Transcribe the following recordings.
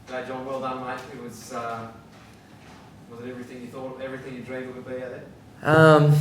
G'day John, well done mate. It was it everything you thought, everything you dreamed it would be out there?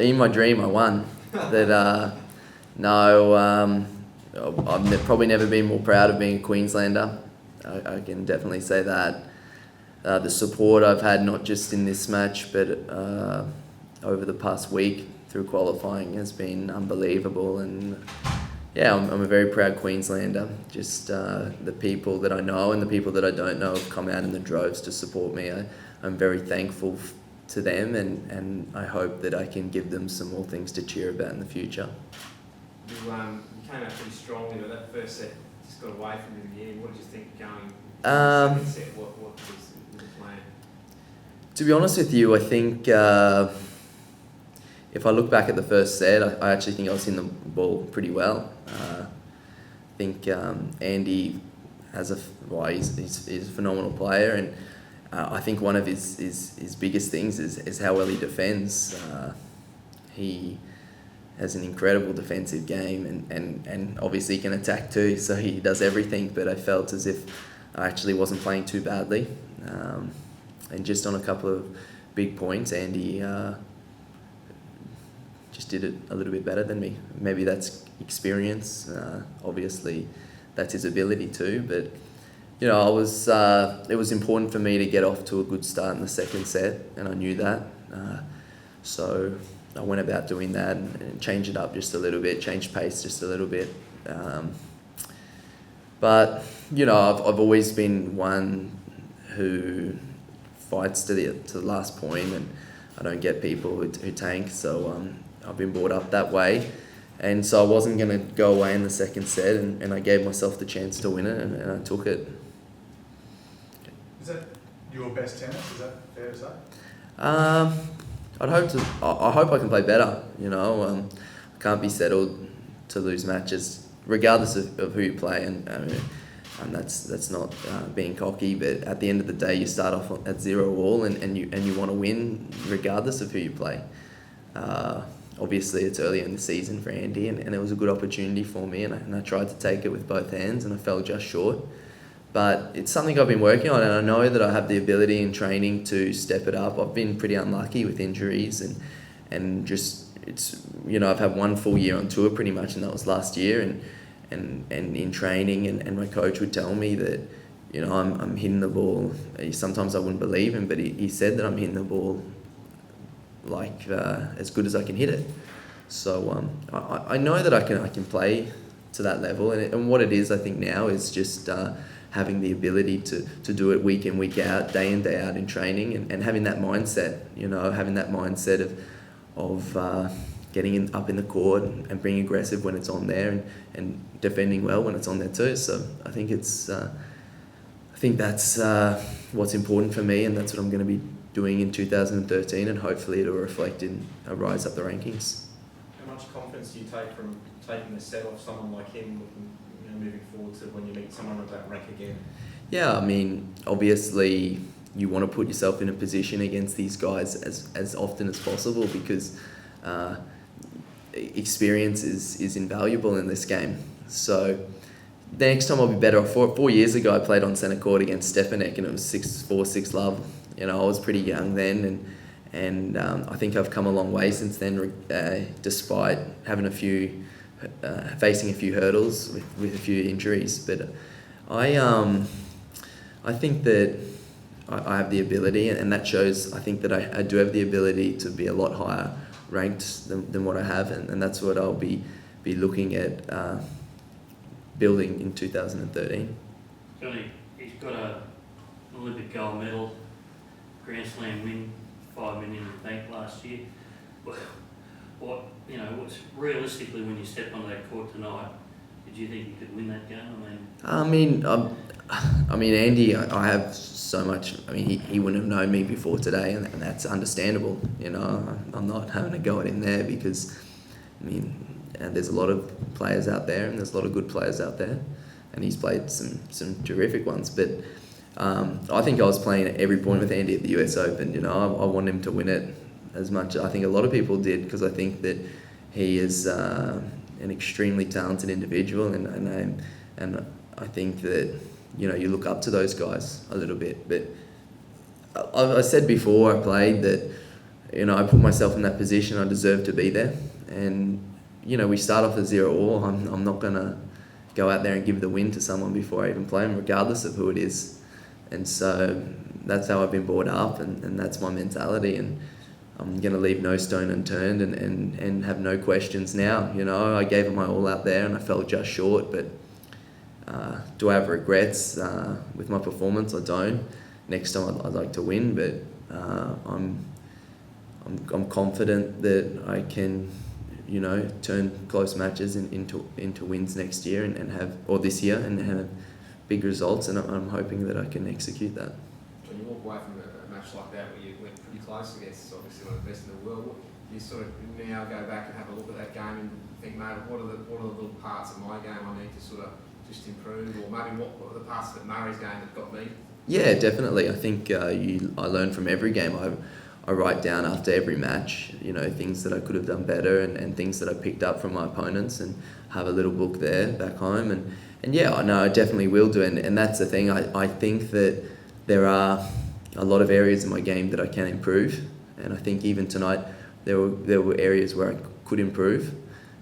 In my dream I won. I've probably never been more proud of being a Queenslander. I can definitely say that. The support I've had, not just in this match, but over the past week through qualifying, has been unbelievable. And yeah, I'm a very proud Queenslander. Just the people that I know and the people that I don't know have come out in the droves to support me. I'm very thankful to them, and I hope that I can give them some more things to cheer about in the future. You came out pretty strongly, but that first set just got away from you in the end. What did you think going into the second set? What was the plan? To be honest with you, I think if I look back at the first set, I actually think I was hitting the ball pretty well. I think Andy he's a phenomenal player, and I think one of his biggest things is how well he defends. He has an incredible defensive game, and obviously he can attack too, so he does everything, but I felt as if I actually wasn't playing too badly. And just on a couple of big points, Andy just did it a little bit better than me. Maybe that's experience. Obviously, that's his ability too. But you know, it was important for me to get off to a good start in the second set, and I knew that. So I went about doing that and changed it up just a little bit, changed pace just a little bit. But you know, I've always been one who fights to the last point, and I don't get people who tank. So I've been brought up that way, and so I wasn't going to go away in the second set, and I gave myself the chance to win it, and I took it. Is that your best tennis? Is that fair to say? I hope I can play better. You know, I can't be settled to lose matches, regardless of who you play, and that's not being cocky. But at the end of the day, you start off at 0-all, and you want to win regardless of who you play. Obviously, it's early in the season for Andy, and it was a good opportunity for me, and I tried to take it with both hands, and I fell just short. But it's something I've been working on, and I know that I have the ability in training to step it up. I've been pretty unlucky with injuries, and just it's, you know, I've had one full year on tour pretty much, and that was last year, and in training, and my coach would tell me that, you know, I'm hitting the ball. Sometimes I wouldn't believe him, but he said that I'm hitting the ball like as good as I can hit it. So I know that I can play to that level, and what it is, I think now, is just having the ability to do it week in, week out, day in, day out in training, and having that mindset, you know, having that mindset of getting up in the court and being aggressive when it's on there, and defending well when it's on there too. So I think that's what's important for me, and that's what I'm going to be doing in 2013, and hopefully it'll reflect in a rise up the rankings. How much confidence do you take from taking the set off someone like him, you know, moving forward to when you meet someone of that rank again? Yeah, I mean, obviously you want to put yourself in a position against these guys as often as possible, because experience is invaluable in this game. So the next time I'll be better. 4 years ago, I played on centre court against Stepanek, and it was 6-4, 6-love. You know, I was pretty young then, and I think I've come a long way since then, despite having facing a few hurdles with a few injuries. But I think that I have the ability, and that shows, I think that I do have the ability to be a lot higher ranked than what I have, and that's what I'll be looking at building in 2013. Johnny, he's got an Olympic gold medal, Grand Slam win, $5 million in the bank last year. What's realistically, when you step onto that court tonight, did you think you could win that game? I mean, Andy, I have so much. I mean, he wouldn't have known me before today, and that's understandable. You know, I'm not having a go at him there, because, I mean, there's a lot of players out there, and there's a lot of good players out there, and he's played some terrific ones. But I think I was playing at every point with Andy at the US Open. You know, I want him to win it as much. I think a lot of people did, because I think that he is an extremely talented individual, and I think that you look up to those guys a little bit. But I said before I played that, I put myself in that position. I deserve to be there. And, we start off at 0-all. I'm not going to go out there and give the win to someone before I even play them, regardless of who it is. And so that's how I've been brought up, and that's my mentality. And I'm going to leave no stone unturned and have no questions now. I gave it my all out there and I fell just short, but do I have regrets with my performance? I don't. Next time I'd like to win, but I'm confident that I can, turn close matches into wins next year or this year and have big results, and I'm hoping that I can execute that. When you walk away from a match like that where you went pretty close against obviously one of the best in the world, do you sort of now go back and have a look at that game and think, mate, what are the little parts of my game I need to sort of just improve, or maybe what are the parts of Murray's game that got me? Yeah, definitely. I think I learn from every game. I write down after every match, things that I could have done better and things that I picked up from my opponents, and have a little book there back home. And yeah, I know I definitely will do. And that's the thing. I think that there are a lot of areas in my game that I can improve. And I think even tonight there were areas where I could improve.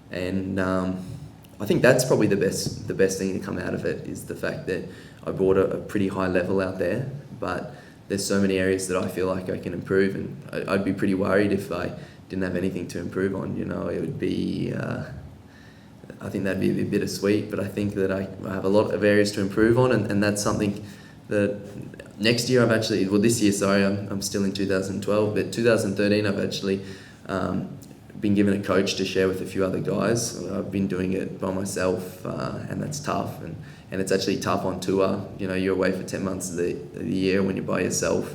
And I think that's probably the best thing to come out of it, is the fact that I brought a pretty high level out there, but there's so many areas that I feel like I can improve, and I'd be pretty worried if I didn't have anything to improve on. It would be, I think that'd be a bit bittersweet, but I think that I have a lot of areas to improve on, and that's something that next year this year, sorry, I'm still in 2012, but 2013 I've actually been given a coach to share with a few other guys. I've been doing it by myself, and that's tough, and it's actually tough on tour. You're away for 10 months of the year when you're by yourself.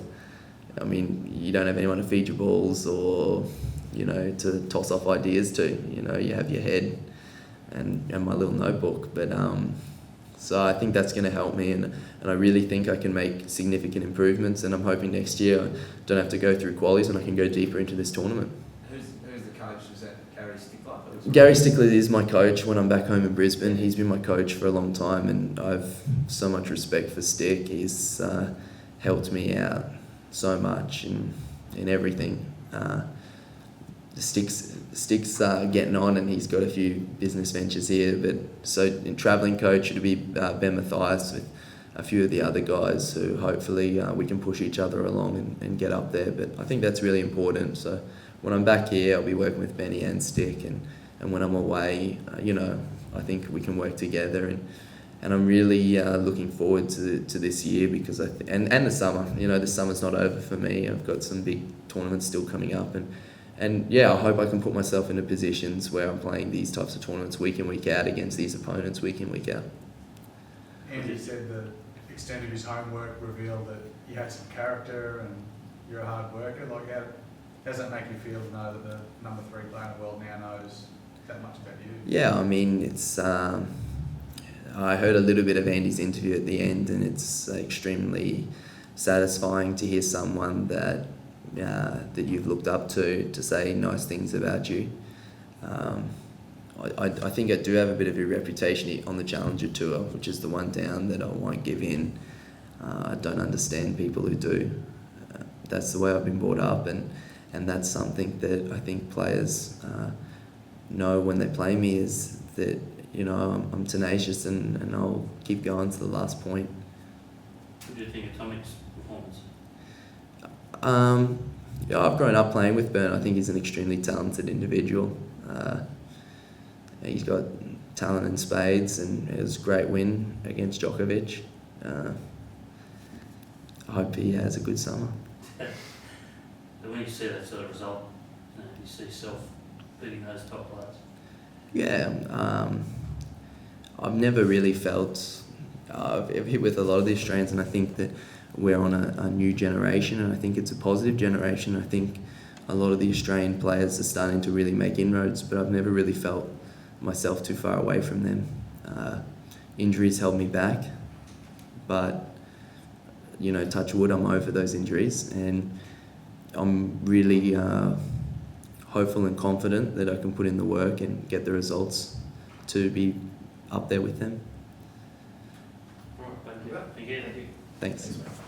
I mean, you don't have anyone to feed your balls or, to toss off ideas to. You have your head and my little notebook. But so I think that's going to help me, and I really think I can make significant improvements, and I'm hoping next year I don't have to go through qualies and I can go deeper into this tournament. Who's the coach? Is that Gary Stickler? Gary Stickler is my coach when I'm back home in Brisbane. He's been my coach for a long time, and I've so much respect for Stick. He's helped me out so much in everything. Stick's getting on, and he's got a few business ventures here. But so in travelling coach, it'll be Ben Mathias with a few of the other guys who hopefully we can push each other along and get up there. But I think that's really important. So when I'm back here, I'll be working with Benny and Stick, and when I'm away, I think we can work together, and I'm really looking forward to this year, because and the summer. The summer's not over for me. I've got some big tournaments still coming up, and yeah, I hope I can put myself into positions where I'm playing these types of tournaments week in, week out against these opponents week in, week out. Andy said the extent of his homework revealed that you had some character and you're a hard worker. Like, how does that make you feel to know that the number 3 player in the world now knows that much about you? Yeah, I mean, it's. I heard a little bit of Andy's interview at the end, and it's extremely satisfying to hear someone that you've looked up to say nice things about you. I think I do have a bit of a reputation on the Challenger Tour, which is the one down that I won't give in. I don't understand people who do. That's the way I've been brought up, and that's something that I think players know when they play me, is that I'm tenacious and I'll keep going to the last point. What do you think of Tomic's performance? Yeah, I've grown up playing with Bern. I think he's an extremely talented individual. He's got talent in spades, and it was a great win against Djokovic. I hope he has a good summer. When you see that sort of result, you see yourself beating those top players? Yeah, I've never really felt... I've hit with a lot of the Australians, and I think that we're on a new generation, and I think it's a positive generation. I think a lot of the Australian players are starting to really make inroads, but I've never really felt myself too far away from them. Injuries held me back, but touch wood, I'm over those injuries, and I'm really hopeful and confident that I can put in the work and get the results to be up there with them. All right, thank you. that. Thank you. Thank you. Thanks. Thanks, mate.